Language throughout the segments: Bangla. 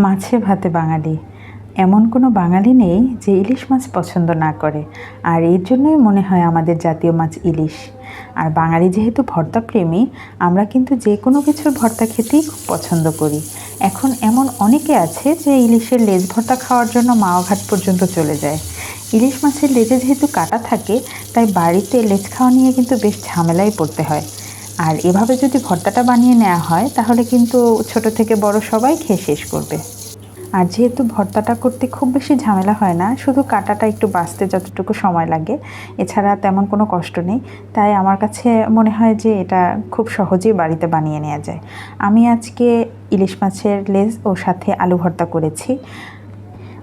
মাছে ভাতে বাঙালি, এমন কোনো বাঙালি নেই যে ইলিশ মাছ পছন্দ না করে। আর এর জন্যই মনে হয় আমাদের জাতীয় মাছ ইলিশ। আর বাঙালি যেহেতু ভর্তা প্রেমী, আমরা কিন্তু যে কোনো কিছুর ভর্তা খেতেই খুব পছন্দ করি। এখন এমন অনেকে আছে যে ইলিশের লেজ ভর্তা খাওয়ার জন্য মাওঘাট পর্যন্ত চলে যায়। ইলিশ মাছের লেজে যেহেতু কাটা থাকে, তাই বাড়িতে লেজ খাওয়া নিয়ে কিন্তু বেশ ঝামেলায় পড়তে হয়। আর এভাবে যদি ভর্তাটা বানিয়ে নেওয়া হয়, তাহলে কিন্তু ছোট থেকে বড় সবাই খেয়ে শেষ করবে। আর যেহেতু ভর্তাটা করতে খুব বেশি ঝামেলা হয় না, শুধু কাটাটা একটু বাছতে যতটুকু সময় লাগে, এছাড়া তেমন কোনো কষ্ট নেই। তাই আমার কাছে মনে হয় যে এটা খুব সহজেই বাড়িতে বানিয়ে নেওয়া যায়। আমি আজকে ইলিশ মাছের লেজ ও সাথে আলু ভর্তা করেছি।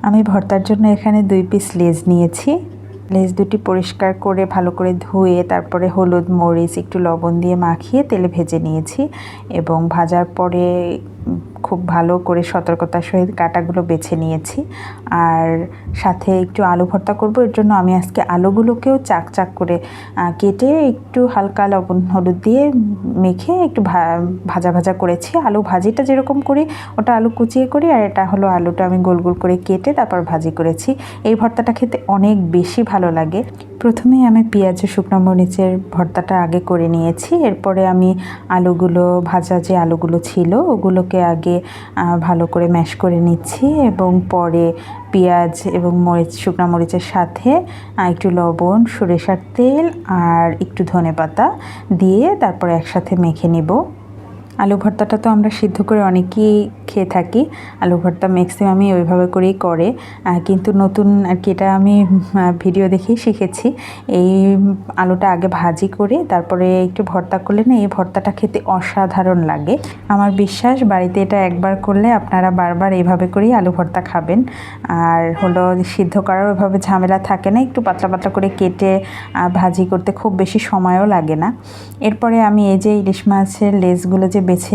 আমি ভর্তার জন্য এখানে 2 পিস লেজ নিয়েছি। লেজ দুটি পরিষ্কার করে ভালো করে ধুয়ে তারপরে হলুদ, মরিচ, একটু লবণ দিয়ে মাখিয়ে তেলে ভেজে নিয়েছি এবং ভাজার পরে খুব ভালো করে সতর্কতার সহিত কাটাগুলো বেছে নিয়েছি। আর সাথে একটু আলু ভর্তা করব, এর জন্য আমি আজকে আলুগুলোকেও চাক চাক করে কেটে একটু হালকা লবণ হলুদ দিয়ে মেখে একটু ভাজা ভাজা করেছি। আলু ভাজিটা যেরকম করি ওটা আলু কুচিয়ে করি, আর এটা হলো আলুটা আমি গোল গোল করে কেটে তারপর ভাজি করেছি। এই ভর্তাটা খেতে অনেক বেশি ভালো লাগে। প্রথমেই আমি পেঁয়াজ ও শুকনো মরিচের ভর্তাটা আগে করে নিয়েছি। এরপরে আমি আলুগুলো, ভাজা যে আলুগুলো ছিল ওগুলোকে আগে ভালো করে ম্যাশ করে নিচ্ছি এবং পরে পেঁয়াজ এবং শুকনো মরিচের সাথে একটু লবণ, সরিষার তেল আর একটু ধনেপাতা দিয়ে তারপরে একসাথে মেখে নিব। আলু ভর্তাটা তো আমরা সিদ্ধ করে অনেকেই খেয়ে থাকি। আলু ভর্তা ম্যাক্সিমামই ওইভাবে করেই করে, কিন্তু নতুন আর কি এটা আমি ভিডিও দেখেই শিখেছি। এই আলুটা আগে ভাজি করে তারপরে একটু ভর্তা করলে না, এই ভর্তাটা খেতে অসাধারণ লাগে। আমার বিশ্বাস বাড়িতে এটা একবার করলে আপনারা বারবার এইভাবে করেই আলু ভর্তা খাবেন। আর হলো সিদ্ধ করার ওইভাবে ঝামেলা থাকে না, একটু পাতলা পাতলা করে কেটে ভাজি করতে খুব বেশি সময়ও লাগে না। এরপরে আমি এই যে ইলিশ মাছের লেজগুলো যে বেছে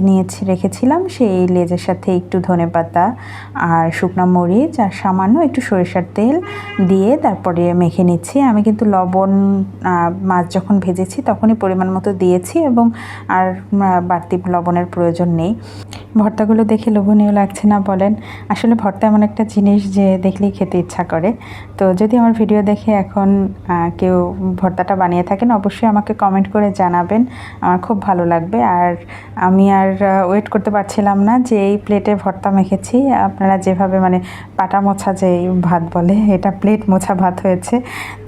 রেখেছিলাম, সেই লেজের সাথে একটু ধনেপাতা আর শুকনো মরিচ আর সামান্য একটু সরিষার তেল দিয়ে তারপরে মেখে নিচ্ছি। আমি কিন্তু লবণ মাছ যখন ভেজেছি তখনই পরিমাণ মতো দিয়েছি এবং আর বাড়তি লবণের প্রয়োজন নেই। ভর্তাগুলো দেখে লোভনীয় লাগছে না বলেন? আসলে ভর্তা এমন একটা জিনিস যে দেখলেই খেতে ইচ্ছা করে। তো যদি আমার ভিডিও দেখে এখন কেউ ভর্তাটা বানিয়ে থাকেন, অবশ্যই আমাকে কমেন্ট করে জানাবেন, আমার খুব ভালো লাগবে। আর আমি আর ওয়েট করতে পারছিলাম না যে এই প্লেটে ভর্তা মেখেছি। আপনারা যেভাবে মানে পাটা মোছা যে ভাত বলে, এটা প্লেট মোছা ভাত হয়েছে।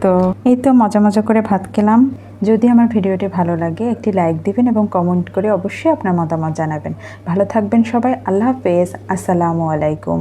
তো এই তো মজা মজা করে ভাত খেলাম। যদি আমার ভিডিওটি ভালো লাগে একটি লাইক দিবেন এবং কমেন্ট করে অবশ্যই আপনার মতামত জানাবেন। ভালো থাকবেন সবাই। আল্লাহ হাফেজ। আসসালামু আলাইকুম।